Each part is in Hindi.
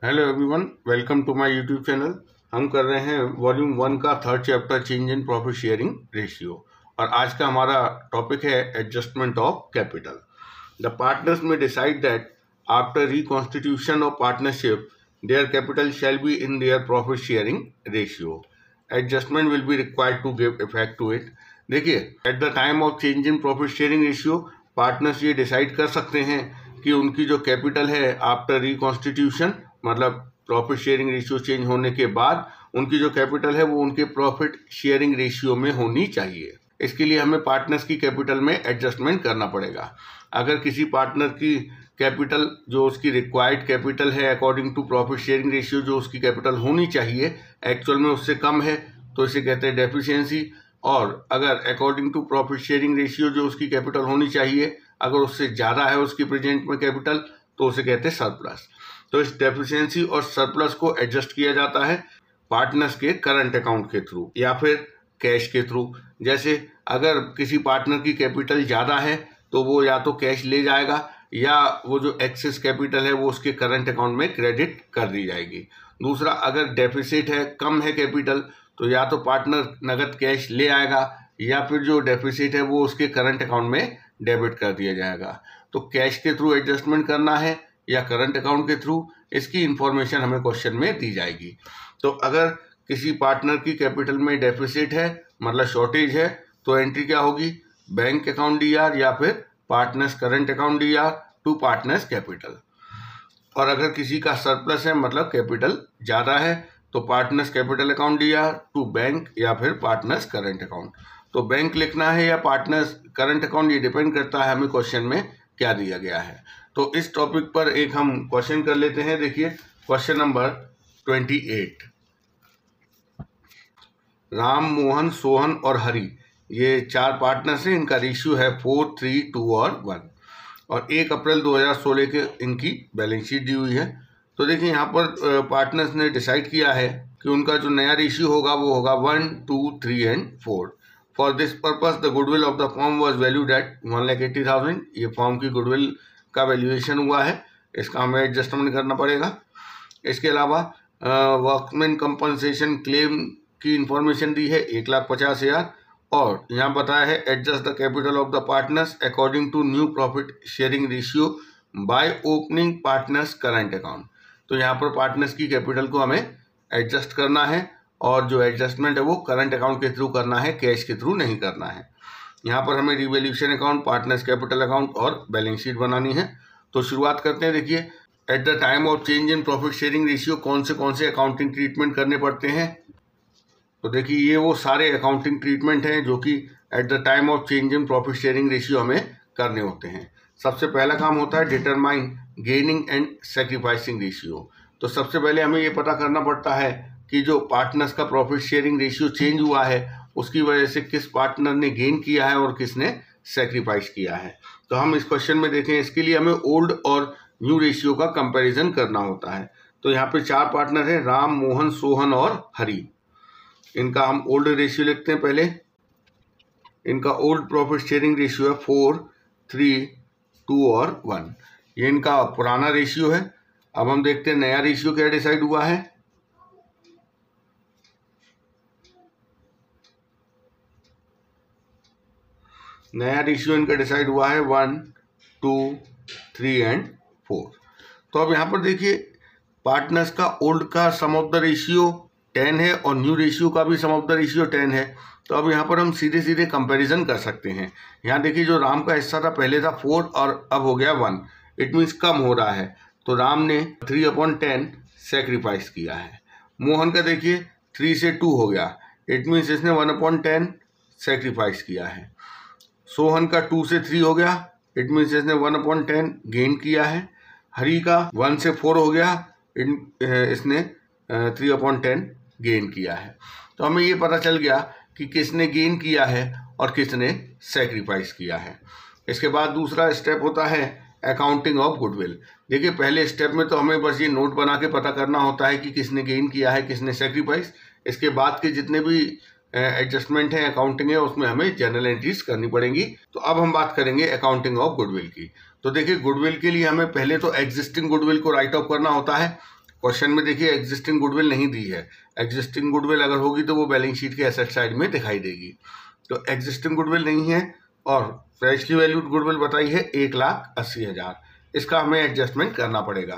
Hello everyone, welcome to my YouTube channel. हम कर रहे हैं वॉल्यूम 1 का third chapter change in profit sharing ratio और आज का हमारा टॉपिक है adjustment of capital. The partners may decide that after reconstitution of partnership their capital shall be in their profit sharing ratio. Adjustment will be required to give effect to it. देखिए, at the time of change in profit sharing ratio partners ये डिसाइड कर सकते हैं कि उनकी जो कैपिटल है आफ्टर रिकॉन्स्टिट्यूशन, मतलब प्रॉफिट शेयरिंग रेशियो चेंज होने के बाद उनकी जो कैपिटल है वो उनके प्रॉफिट शेयरिंग रेशियो में होनी चाहिए। इसके लिए हमें पार्टनर्स की कैपिटल में एडजस्टमेंट करना पड़ेगा। अगर किसी पार्टनर की कैपिटल जो उसकी रिक्वायर्ड कैपिटल है according to profit sharing ratio, जो उसकी कैपिटल होनी चाहिए एक्चुअल में उससे कम है तो इसे कहते हैं डेफिशिएंसी। और अगर according to profit sharing ratio जो उसकी कैपिटल होनी चाहिए अगर उससे ज़्यादा है उसकी प्रेजेंट में कैपिटल तो उसे कहते हैं सरप्लस। तो इस डेफिशिएंसी और सरप्लस को एडजस्ट किया जाता है पार्टनर्स के करंट अकाउंट के थ्रू या फिर कैश के थ्रू। जैसे अगर किसी पार्टनर की कैपिटल ज़्यादा है तो वो या तो कैश ले जाएगा या वो जो एक्सेस कैपिटल है वो उसके करंट अकाउंट में क्रेडिट कर दी जाएगी। दूसरा, अगर डेफिसिट है, कम है कैपिटल, तो या तो पार्टनर नगद कैश ले आएगा या फिर जो डेफिसिट है वो उसके करंट अकाउंट में डेबिट कर दिया जाएगा। तो कैश के थ्रू एडजस्टमेंट करना है या करंट अकाउंट के थ्रू, इसकी इंफॉर्मेशन हमें क्वेश्चन में दी जाएगी। तो अगर किसी पार्टनर की कैपिटल में डेफिसिट है, मतलब शॉर्टेज है, तो एंट्री क्या होगी? बैंक अकाउंट डीआर या फिर partners current account DR to partners capital. और अगर किसी का सरप्लस है, मतलब कैपिटल ज़्यादा है, तो partners capital account DR to bank या फिर पार्टनर्स करंट अकाउंट। तो बैंक लिखना है या पार्टनर्स करंट अकाउंट, ये डिपेंड करता है हमें क्वेश्चन में क्या दिया गया है। तो इस टॉपिक पर एक हम क्वेश्चन कर लेते हैं। देखिए, क्वेश्चन नंबर 28। राम, मोहन, सोहन और हरि ये 4 पार्टनर्स हैं। इनका रेशियो है 4, 3, 2 और 1 और 1 अप्रैल 2016 के इनकी बैलेंस शीट दी हुई है। तो देखिए, यहाँ पर पार्टनर्स ने डिसाइड किया है कि उनका जो नया रेशियो होगा वो होगा 1, 2, 3 and 4। For this purpose the goodwill of the firm was valued at 1,80,000। ये फर्म की गुडविल का वैल्यूएशन हुआ है, इसका हमें एडजस्टमेंट करना पड़ेगा। इसके अलावा वर्कमैन कंपनसेशन क्लेम की इंफॉर्मेशन दी है 1,50,000 और यहाँ बताया है adjust the capital of the partners according to new profit sharing ratio by opening partners current account. तो यहाँ पर पार्टनर्स की कैपिटल को हमें एडजस्ट करना है और जो एडजस्टमेंट है वो करंट अकाउंट के थ्रू करना है, कैश के थ्रू नहीं करना है। यहाँ पर हमें revaluation account, partners capital account और बैलेंस शीट बनानी है। तो शुरुआत करते हैं। देखिए, at the time of change in profit sharing ratio कौन से अकाउंटिंग ट्रीटमेंट करने पड़ते हैं? तो देखिए, ये वो सारे अकाउंटिंग ट्रीटमेंट हैं जो कि eight the time of change in profit sharing ratio हमें करने होते हैं। सबसे पहला काम होता है determine gaining and sacrificing ratio. तो सबसे पहले हमें ये पता करना पड़ता है कि जो पार्टनर्स का प्रॉफिट शेयरिंग रेशियो चेंज हुआ है उसकी वजह से किस पार्टनर ने गेन किया है और किसने सेक्रीफाइस किया है। तो हम इस क्वेश्चन में देखें, इसके लिए हमें ओल्ड और न्यू रेशियो का कंपैरिजन करना होता है। तो यहाँ पे 4 पार्टनर हैं, राम, मोहन, सोहन और हरि। इनका हम ओल्ड रेशियो लिखते हैं पहले। इनका ओल्ड प्रॉफिट शेयरिंग रेशियो है 4, 3, 2 और 1। ये इनका पुराना रेशियो है। अब हम देखते हैं नया रेशियो क्या डिसाइड हुआ है। नया रेशियो इनका डिसाइड हुआ है 1, 2, 3 एंड 4। तो अब यहाँ पर देखिए, पार्टनर्स का ओल्ड का सम ऑफ द रेशियो 10 है और न्यू रेशियो का भी सम ऑफ द रेशियो 10 है। तो अब यहाँ पर हम सीधे सीधे कंपैरिजन कर सकते हैं। यहाँ देखिए, जो राम का हिस्सा था पहले था 4 और अब हो गया 1, इट मीन्स कम हो रहा है। तो राम ने 3/10 सेक्रीफाइस किया है। मोहन का देखिए 3 से 2 हो गया, इट मीन्स इसने 1/10 सेक्रीफाइस किया है। सोहन का 2 से 3 हो गया, इट मीन्स इसने 1/10 गेन किया है। हरि का 1 से 4 हो गया, इसने 3/10 गेन किया है। तो हमें ये पता चल गया कि किसने गेन किया है और किसने सेक्रीफाइस किया है। इसके बाद दूसरा स्टेप होता है अकाउंटिंग ऑफ गुडविल। देखिए, पहले स्टेप में तो हमें बस ये नोट बना के पता करना होता है कि किसने गेन किया है, किसने सेक्रीफाइस। इसके बाद के जितने भी एडजस्टमेंट है, अकाउंटिंग है, उसमें हमें जर्नल एंट्रीज करनी पड़ेंगी। तो अब हम बात करेंगे अकाउंटिंग ऑफ गुडविल की। तो देखिए, गुडविल के लिए हमें पहले तो एग्जिस्टिंग गुडविल को राइट ऑफ करना होता है। क्वेश्चन में देखिए एग्जिस्टिंग गुडविल नहीं दी है। एग्जिस्टिंग गुडविल अगर होगी तो वो बैलेंस शीट के एसेट साइड में दिखाई देगी। तो एग्जिस्टिंग गुडविल नहीं है और फ्रेशली वैल्यूड गुडविल बताई है 1,80,000। इसका हमें एडजस्टमेंट करना पड़ेगा।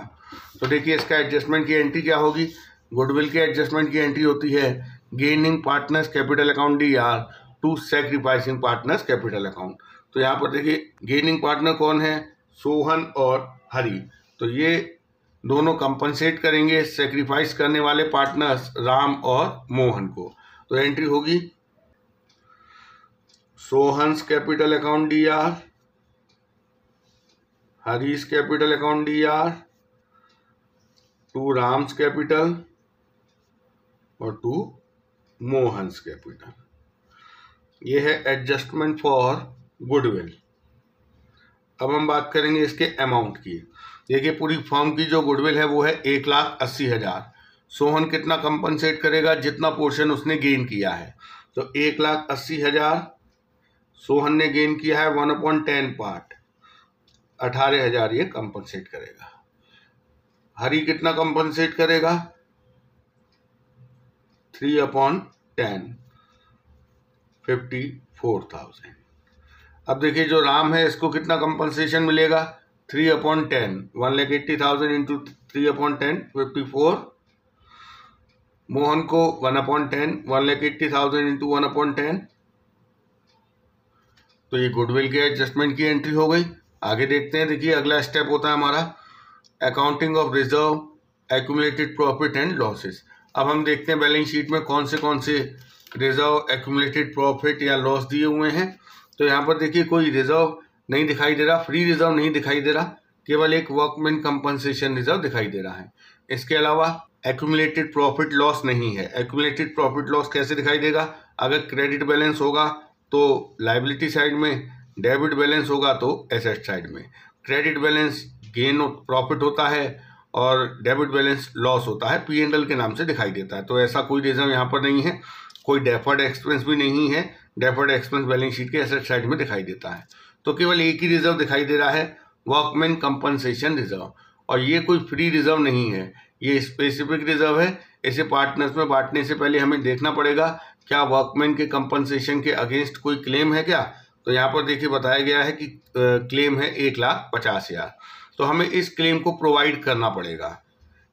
तो देखिए इसका एडजस्टमेंट की एंट्री क्या होगी। गुडविल के एडजस्टमेंट की एंट्री होती है gaining partners capital account DR to sacrificing partners capital account. तो यहाँ पर देखिए गेनिंग पार्टनर कौन है, सोहन और हरी। तो ये दोनों कंपनसेट करेंगे सेक्रीफाइस करने वाले पार्टनर्स राम और मोहन को। तो एंट्री होगी Sohan's capital account DR, Harish capital account DR to Ram's capital और टू मोहन्स कैपिटल। ये है एडजस्टमेंट फॉर गुडविल। अब हम बात करेंगे इसके अमाउंट की। देखिए पूरी फर्म की जो गुडविल है वो है 1,80,000। सोहन कितना कंपनसेट करेगा, जितना पोर्शन उसने गेन किया है। तो 1,80,000 सोहन ने गेन किया है 1/10 पार्ट, 18,000 ये कंपनसेट करेगा। हरी कितना कंपनसेट करेगा, 3/10, 54,000। अब देखिए जो राम है इसको कितना कंपनसेशन मिलेगा, 3/10, 1,80,000 इंटू 3/10, 54। मोहन को 1/10, 1,80,000 इंटू 1/10। तो ये गुडविल के एडजस्टमेंट की एंट्री हो गई। आगे देखते हैं। देखिए अगला स्टेप होता है हमारा accounting of reserve accumulated profit and losses. अब हम देखते हैं बैलेंस शीट में कौन से रिजर्व एक्यूमुलेटेड प्रॉफिट या लॉस दिए हुए हैं। तो यहाँ पर देखिए कोई रिजर्व नहीं दिखाई दे रहा, फ्री रिजर्व नहीं दिखाई दे रहा, केवल एक वर्कमैन कंपनसेशन रिजर्व दिखाई दे रहा है। इसके अलावा एक्यूमुलेटेड प्रॉफिट लॉस नहीं है। एक्यूमुलेटेड प्रॉफिट लॉस कैसे दिखाई देगा, अगर क्रेडिट बैलेंस होगा तो लायबिलिटी साइड में, डेबिट बैलेंस होगा तो एसेट साइड में। क्रेडिट बैलेंस गेन प्रॉफिट होता है और डेबिट बैलेंस लॉस होता है, P&L के नाम से दिखाई देता है। तो ऐसा कोई रिजर्व यहाँ पर नहीं है। कोई डेफर्ड एक्सपेंस भी नहीं है, डेफर्ड एक्सपेंस बैलेंस शीट के एसेट साइड में दिखाई देता है। तो केवल एक ही रिजर्व दिखाई दे रहा है, वर्कमैन कंपनसेशन रिजर्व। और ये कोई फ्री रिजर्व नहीं है, ये स्पेसिफिक रिजर्व है। इसे पार्टनर्स में बांटने से पहले हमें देखना पड़ेगा क्या वर्कमैन के कंपनसेशन के अगेंस्ट कोई क्लेम है क्या। तो यहाँ पर देखिए बताया गया है कि क्लेम है 1,50,000। तो हमें इस क्लेम को प्रोवाइड करना पड़ेगा,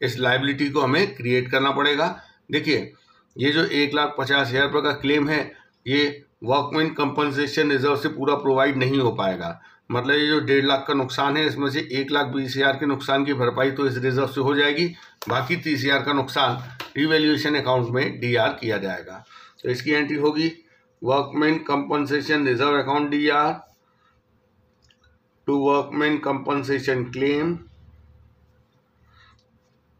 इस लायबिलिटी को हमें क्रिएट करना पड़ेगा। देखिए ये जो 1,50,000 रुपये का क्लेम है ये वर्कमैन कंपनसेशन रिजर्व से पूरा प्रोवाइड नहीं हो पाएगा। मतलब ये जो 1.5 लाख का नुकसान है इसमें से 1,20,000 के नुकसान की भरपाई तो इस रिजर्व से हो जाएगी, बाकी 30,000 का नुकसान रिवैल्यूएशन अकाउंट में DR किया जाएगा। तो इसकी एंट्री होगी workman compensation reserve account DR to workman compensation claim.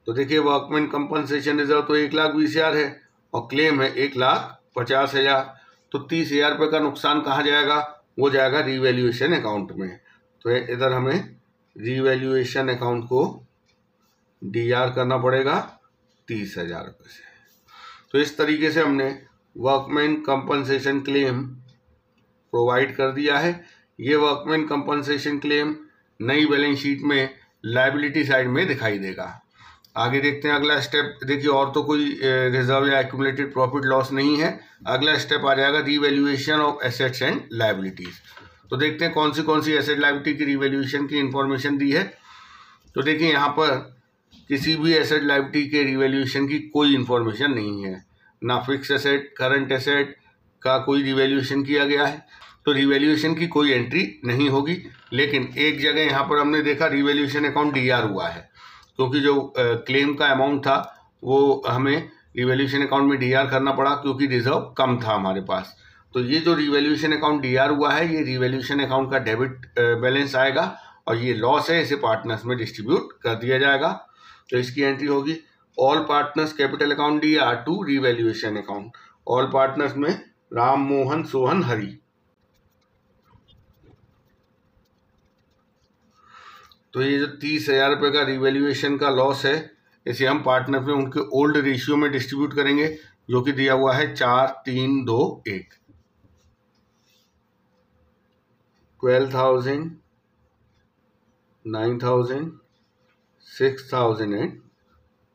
तो देखिए वर्कमैन कंपनसेशन रिजर्व तो 1,20,000 है और क्लेम है 1,50,000। तो 30,000 रुपये का नुकसान कहाँ जाएगा, वो जाएगा रिवैल्यूएशन अकाउंट में। तो इधर हमें रिवैल्यूएशन अकाउंट को DR करना पड़ेगा 30,000 रुपये से। तो इस तरीके से हमने वर्कमैन कंपनसेशन क्लेम प्रोवाइड कर दिया है। ये वर्कमैन कंपनसेशन क्लेम नई बैलेंस शीट में लायबिलिटी साइड में दिखाई देगा। आगे देखते हैं अगला स्टेप। देखिए और तो कोई रिजर्व या एक्यूमुलेटेड प्रॉफिट लॉस नहीं है। अगला स्टेप आ जाएगा revaluation of assets and liabilities. तो देखते हैं कौन सी एसेट लायबिलिटी की रिवैल्यूएशन की इंफॉर्मेशन दी है। तो देखिए यहाँ पर किसी भी एसेट लायबिलिटी के रिवैल्यूएशन की कोई इंफॉर्मेशन नहीं है, ना फिक्स एसेट करंट एसेट का कोई रिवैल्यूएशन किया गया है। तो रिवैल्यूएशन की कोई एंट्री नहीं होगी। लेकिन एक जगह यहाँ पर हमने देखा रिवैल्यूएशन अकाउंट DR हुआ है, क्योंकि जो क्लेम का अमाउंट था वो हमें रिवैल्यूएशन अकाउंट में DR करना पड़ा क्योंकि रिजर्व कम था हमारे पास। तो ये जो रिवैल्यूएशन अकाउंट DR हुआ है ये रिवैल्यूएशन अकाउंट का डेबिट बैलेंस आएगा और ये लॉस है, इसे पार्टनर्स में डिस्ट्रीब्यूट कर दिया जाएगा। तो इसकी एंट्री होगी all partners capital account DR to revaluation account. All partners में राम, मोहन, सोहन, हरी। तो ये जो 30,000 रुपये का रिवैल्यूएशन का लॉस है इसे हम पार्टनर में उनके ओल्ड रेशियो में डिस्ट्रीब्यूट करेंगे, जो कि दिया हुआ है 4, 3, 2, 1। 12,000, 9,000, 6,000 एंड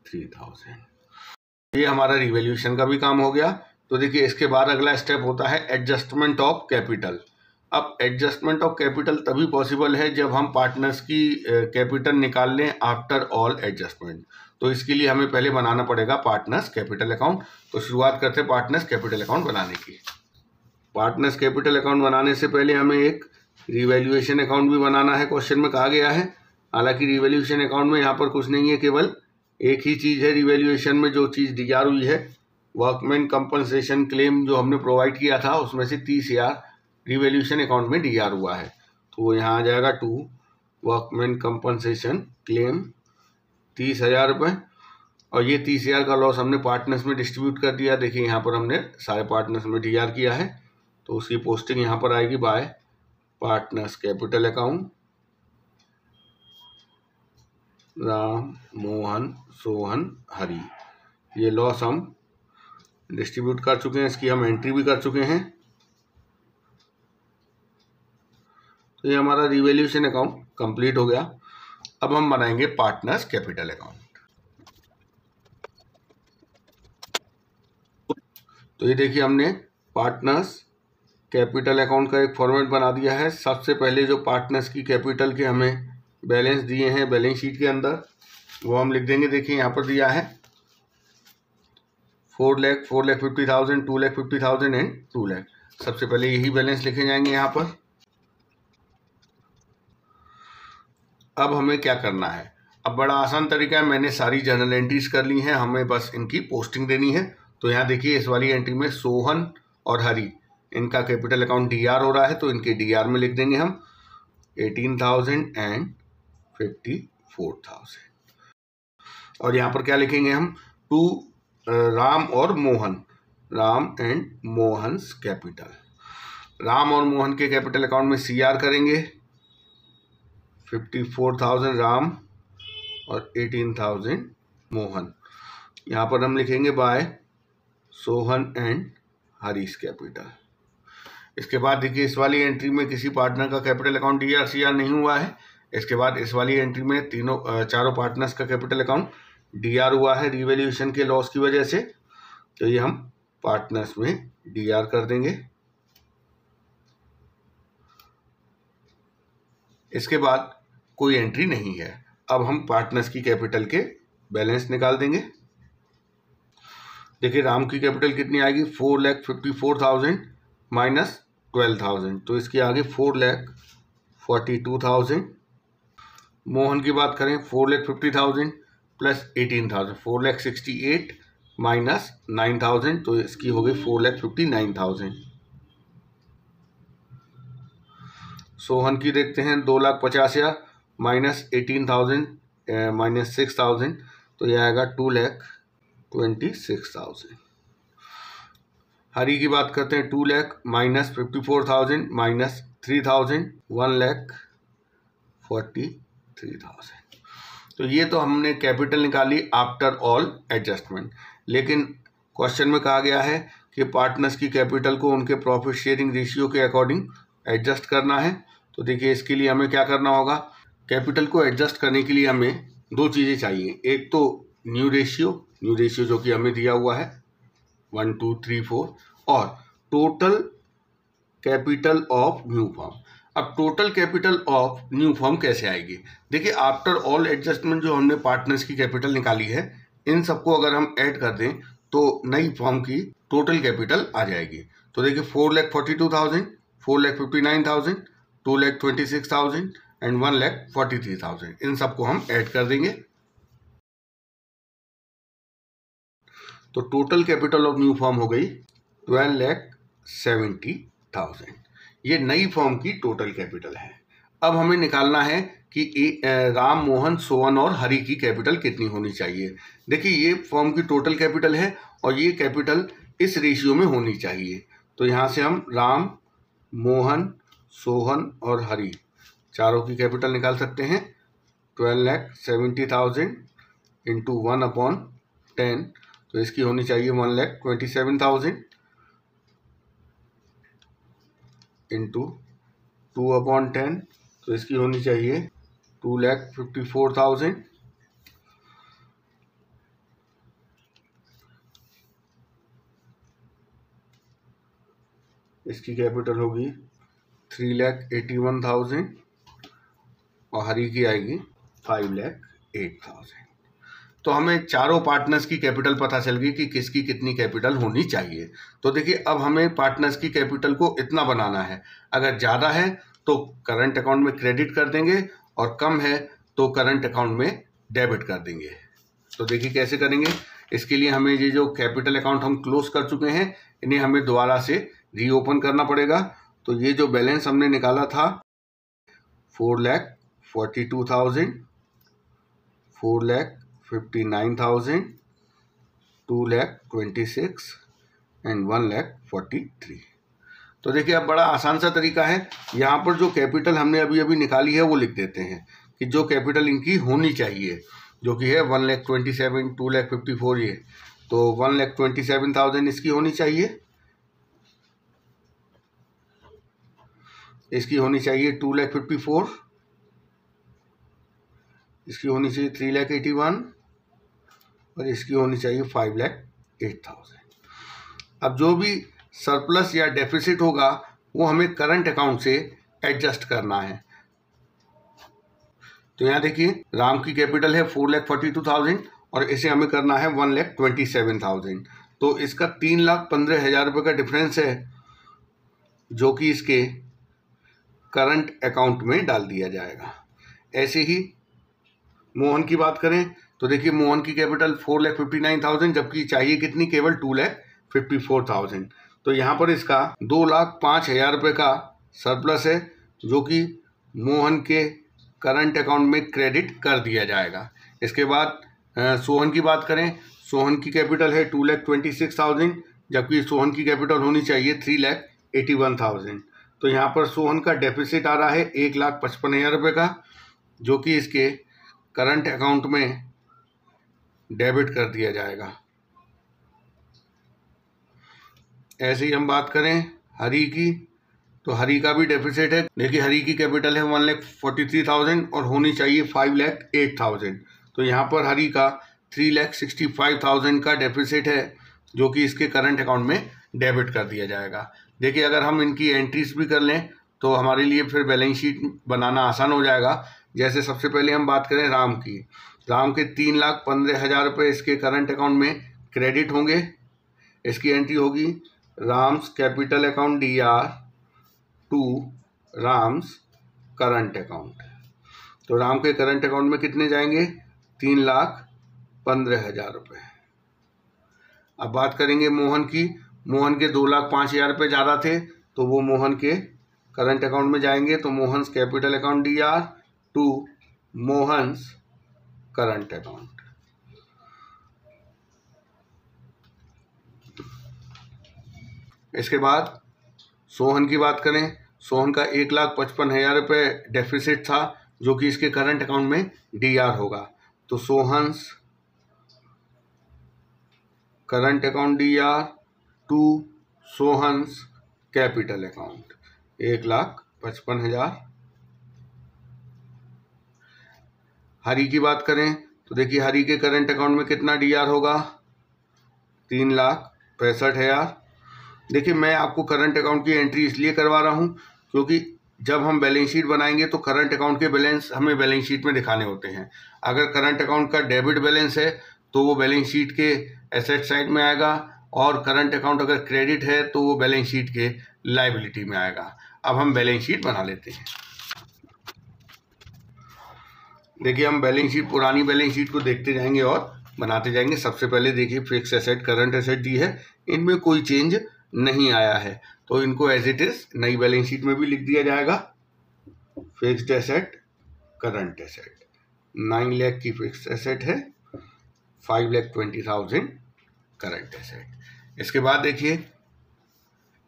43,000। ये हमारा रिवैल्यूएशन का भी काम हो गया। तो देखिए इसके बाद अगला स्टेप होता है एडजस्टमेंट ऑफ कैपिटल। अब एडजस्टमेंट ऑफ कैपिटल तभी पॉसिबल है जब हम पार्टनर्स की कैपिटल निकाल लें आफ्टर ऑल एडजस्टमेंट। तो इसके लिए हमें पहले बनाना पड़ेगा पार्टनर्स कैपिटल अकाउंट। तो शुरुआत करते हैं पार्टनर्स कैपिटल अकाउंट बनाने की। पार्टनर्स कैपिटल अकाउंट बनाने से पहले हमें एक रिवैल्यूएशन अकाउंट भी बनाना है, क्वेश्चन में कहा गया है। हालांकि रिवैल्यूएशन अकाउंट में यहाँ पर कुछ नहीं है, केवल एक ही चीज़ है रिवैल्यूएशन में, जो चीज़ डीआर हुई है वर्कमैन कंपनसेशन क्लेम जो हमने प्रोवाइड किया था, उसमें से 30,000 रिवैल्यूएशन अकाउंट में डीआर हुआ है। तो वो यहाँ आ जाएगा टू वर्कमैन कंपनसेशन क्लेम 30,000 रुपये। और ये 30,000 का लॉस हमने पार्टनर्स में डिस्ट्रीब्यूट कर दिया। देखिए यहाँ पर हमने सारे पार्टनर्स में डीआर किया है, तो उसकी पोस्टिंग यहाँ पर आएगी by partners capital account Ram Mohan Sohan Hari. ये लॉस हम डिस्ट्रीब्यूट कर चुके हैं, इसकी हम एंट्री भी कर चुके हैं। तो ये हमारा रिवैल्यूएशन अकाउंट कंप्लीट हो गया। अब हम बनाएंगे पार्टनर्स कैपिटल अकाउंट। तो ये देखिए हमने पार्टनर्स कैपिटल अकाउंट का एक फॉर्मेट बना दिया है। सबसे पहले जो पार्टनर्स की कैपिटल के हमें बैलेंस दिए हैं बैलेंस शीट के अंदर, वो हम लिख देंगे। देखिए यहाँ पर दिया है 4 लाख, 4,50,000, 2,50,000 एंड 2 लाख। सबसे पहले यही बैलेंस लिखे जाएंगे यहाँ पर। अब हमें क्या करना है, अब बड़ा आसान तरीका है, मैंने सारी जर्नल एंट्रीज कर ली हैं, हमें बस इनकी पोस्टिंग देनी है। तो यहाँ देखिए इस वाली एंट्री में सोहन और हरी, इनका कैपिटल अकाउंट डीआर हो रहा है, तो इनके डीआर में लिख देंगे हम 18,000 एंड 54,000। और यहाँ पर क्या लिखेंगे हम, टू राम और मोहन, राम एंड मोहन्स कैपिटल। राम और मोहन के कैपिटल अकाउंट में सीआर करेंगे 54,000 राम और 18,000 मोहन। यहाँ पर हम लिखेंगे by Sohan and Harish capital. इसके बाद देखिए इस वाली एंट्री में किसी पार्टनर का कैपिटल अकाउंट डीआर सीआर नहीं हुआ है। इसके बाद इस वाली एंट्री में चारों पार्टनर्स का कैपिटल अकाउंट डीआर हुआ है रिवैल्यूएशन के लॉस की वजह से। तो ये हम पार्टनर्स में डीआर कर देंगे। इसके बाद कोई एंट्री नहीं है। अब हम पार्टनर्स की कैपिटल के बैलेंस निकाल देंगे। देखिए राम की कैपिटल कितनी आएगी, 4,54,000 माइनस 12,000, तो इसके आगे 4,42,000। मोहन की बात करें 4,50,000 प्लस 18,000, 4,68,000 माइनस 9,000, तो इसकी हो गई 4,59,000। सोहन की देखते हैं 2,50,000 माइनस 18,000 माइनस 6,000, तो यह आएगा 2,26,000। हरी की बात करते हैं 2 लाख माइनस 54,000 माइनस 3,000, 1,43,000। तो ये तो हमने कैपिटल निकाली आफ्टर ऑल एडजस्टमेंट। लेकिन क्वेश्चन में कहा गया है कि पार्टनर्स की कैपिटल को उनके प्रॉफिट शेयरिंग रेशियो के अकॉर्डिंग एडजस्ट करना है। तो देखिए इसके लिए हमें क्या करना होगा, कैपिटल को एडजस्ट करने के लिए हमें दो चीज़ें चाहिए। एक तो न्यू रेशियो जो कि हमें दिया हुआ है 1, 2, 3, 4, और total capital of new firm. अब total capital of new firm कैसे आएगी, देखिए आफ्टर ऑल एडजस्टमेंट जो हमने पार्टनर्स की कैपिटल निकाली है, इन सबको अगर हम ऐड कर दें तो नई फर्म की टोटल कैपिटल आ जाएगी। तो देखिए 4,42,000, 4,59,000, 2,26,000 एंड 1,43,000, इन सबको हम ऐड कर देंगे। तो total capital of new firm हो गई 12,70,000। ये नई फर्म की टोटल कैपिटल है। अब हमें निकालना है कि राम मोहन सोहन और हरी की कैपिटल कितनी होनी चाहिए। देखिए ये फर्म की टोटल कैपिटल है और ये कैपिटल इस रेशियो में होनी चाहिए। तो यहाँ से हम राम मोहन सोहन और हरी चारों की कैपिटल निकाल सकते हैं। 12,70,000 इंटू 1/10, तो इसकी होनी चाहिए 1,27,000 इंटू 2/10, तो इसकी होनी चाहिए 2,54,000 इसकी कैपिटल होगी 3,81,000 और हरी की आएगी 5,08,000। तो हमें चारों पार्टनर्स की कैपिटल पता चल गई कि किसकी कितनी कैपिटल होनी चाहिए। तो देखिए अब हमें पार्टनर्स की कैपिटल को इतना बनाना है। अगर ज़्यादा है तो करंट अकाउंट में क्रेडिट कर देंगे और कम है तो करंट अकाउंट में डेबिट कर देंगे। तो देखिए कैसे करेंगे। इसके लिए हमें ये जो कैपिटल अकाउंट हम क्लोज कर चुके हैं इन्हें हमें दोबारा से रीओपन करना पड़ेगा। तो ये जो बैलेंस हमने निकाला था 4,42,000, 4,59,000, 2,26,000 एंड 1,43,000। तो देखिए अब बड़ा आसान सा तरीका है। यहाँ पर जो कैपिटल हमने अभी अभी निकाली है वो लिख देते हैं कि जो कैपिटल इनकी होनी चाहिए, जो कि है 1,27,000, 2,54,000 ये। तो 1,27,000 इसकी होनी चाहिए, इसकी होनी चाहिए 2,54,000, इसकी होनी चाहिए 3,81,000 और इसकी होनी चाहिए 5,08,000। अब जो भी सरप्लस या डेफिसिट होगा वो हमें करंट अकाउंट से एडजस्ट करना है। तो यहाँ देखिए राम की कैपिटल है 4,42,000 और इसे हमें करना है 1,27,000। तो इसका 3,15,000 रुपये का डिफरेंस है जो कि इसके करंट अकाउंट में डाल दिया जाएगा। ऐसे ही मोहन की बात करें तो देखिए मोहन की कैपिटल 4,59,000 जबकि चाहिए कितनी, केवल 2,54,000। तो यहाँ पर इसका 2,05,000 रुपये का सरप्लस है जो कि मोहन के करंट अकाउंट में क्रेडिट कर दिया जाएगा। इसके बाद सोहन की बात करें, सोहन की कैपिटल है 2,26,000 जबकि सोहन की कैपिटल होनी चाहिए 3,81,000। तो यहाँ पर सोहन का डेफिसिट आ रहा है 1,55,000 रुपये का जो कि इसके करंट अकाउंट में डेबिट कर दिया जाएगा। ऐसे ही हम बात करें हरी की तो हरी का भी डेफिसिट है। देखिए हरी की कैपिटल है 1,43,000 और होनी चाहिए 5,08,000। तो यहाँ पर हरी का 3,65,000 का डेफिसिट है जो कि इसके करंट अकाउंट में डेबिट कर दिया जाएगा। देखिए अगर हम इनकी एंट्रीज भी कर लें तो हमारे लिए फिर बैलेंस शीट बनाना आसान हो जाएगा। जैसे सबसे पहले हम बात करें राम की, राम के 3,15,000 रुपये इसके करंट अकाउंट में क्रेडिट होंगे। इसकी एंट्री होगी Ram's capital account DR to Ram's current account. तो राम के करंट अकाउंट में कितने जाएंगे, 3,15,000 रुपये। अब बात करेंगे मोहन की, मोहन के 2,05,000 रुपये ज़्यादा थे तो वो मोहन के करंट अकाउंट में जाएंगे। तो Mohan's capital account DR to Mohan's current account. इसके बाद सोहन की बात करें, सोहन का 1,55,000 रुपये डेफिसिट था जो कि इसके करंट अकाउंट में DR होगा। तो Sohan's current account DR to Sohan's capital account 1,55,000। Hari की बात करें तो देखिए हरी के करंट अकाउंट में कितना DR होगा, 3,65,000। देखिए मैं आपको करंट अकाउंट की एंट्री इसलिए करवा रहा हूँ क्योंकि जब हम बैलेंस शीट बनाएंगे तो करंट अकाउंट के बैलेंस हमें बैलेंस शीट में दिखाने होते हैं। अगर करंट अकाउंट का डेबिट बैलेंस है तो वो बैलेंस शीट के एसेट साइड में आएगा और करंट अकाउंट अगर क्रेडिट है तो वो बैलेंस शीट के लायबिलिटी में आएगा। अब हम बैलेंस शीट बना लेते हैं। देखिए हम बैलेंस शीट, पुरानी बैलेंस शीट को देखते जाएंगे और बनाते जाएंगे। सबसे पहले देखिए फिक्स एसेट करंट एसेट दी है, इनमें कोई चेंज नहीं आया है तो इनको एज इट इज नई बैलेंस शीट में भी लिख दिया जाएगा। Fixed asset current asset 9 lakh की फिक्स्ड एसेट है, 5,20,000 करंट एसेट। इसके बाद देखिए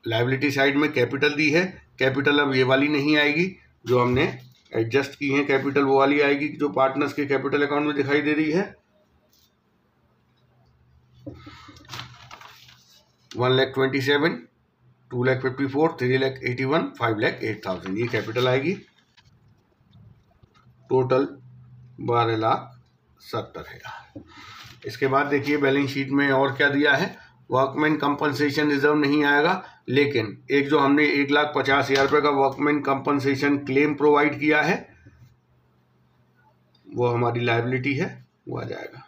लायबिलिटी साइड में कैपिटल दी है, कैपिटल अब ये वाली नहीं आएगी जो हमने एडजस्ट की है, कैपिटल वो वाली आएगी जो पार्टनर्स के कैपिटल अकाउंट में दिखाई दे रही है। 1,27,000, 2,54,000, 3,81,000, 5,08,000 ये कैपिटल आएगी। टोटल 12,70,000। इसके बाद देखिए बैलेंस शीट में और क्या दिया है, वर्कमैन कंपनसेशन रिजर्व नहीं आएगा लेकिन एक जो हमने 1,50,000 रुपये का वर्कमैन कंपनसेशन क्लेम प्रोवाइड किया है वो हमारी लायबिलिटी है, वो आ जाएगा।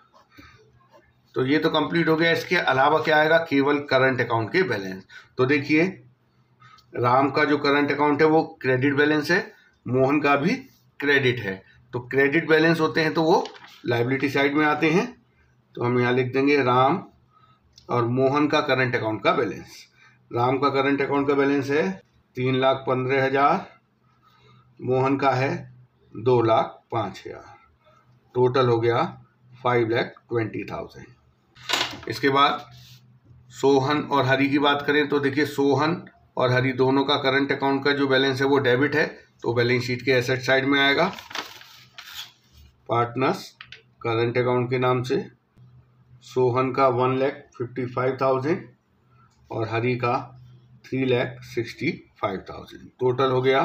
तो ये तो कंप्लीट हो गया। इसके अलावा क्या आएगा, केवल करंट अकाउंट के बैलेंस। तो देखिए राम का जो करंट अकाउंट है वो क्रेडिट बैलेंस है, मोहन का भी क्रेडिट है। तो क्रेडिट बैलेंस होते हैं तो वो लायबिलिटी साइड में आते हैं। तो हम यहाँ लिख देंगे राम और मोहन का करंट अकाउंट का बैलेंस। राम का करंट अकाउंट का बैलेंस है 3,15,000, मोहन का है 2,05,000, टोटल हो गया 5,20,000। इसके बाद सोहन और हरि की बात करें तो देखिए सोहन और हरि दोनों का करंट अकाउंट का जो बैलेंस है वो डेबिट है, तो बैलेंस शीट के एसेट साइड में आएगा। पार्टनर्स करंट अकाउंट के नाम से सोहन का 1,55,000 और हरि का 3,65,000, टोटल हो गया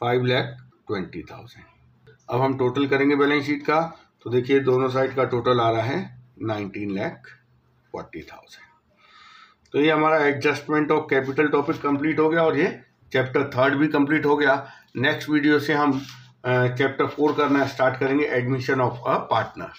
5,20,000। अब हम टोटल करेंगे बैलेंस शीट का, तो देखिए दोनों साइड का टोटल आ रहा है 19,40,000। तो ये हमारा adjustment of capital topic complete हो गया और ये चैप्टर 3 भी कंप्लीट हो गया। नेक्स्ट वीडियो से हम चैप्टर 4 करना स्टार्ट करेंगे, एडमिशन ऑफ अ पार्टनर।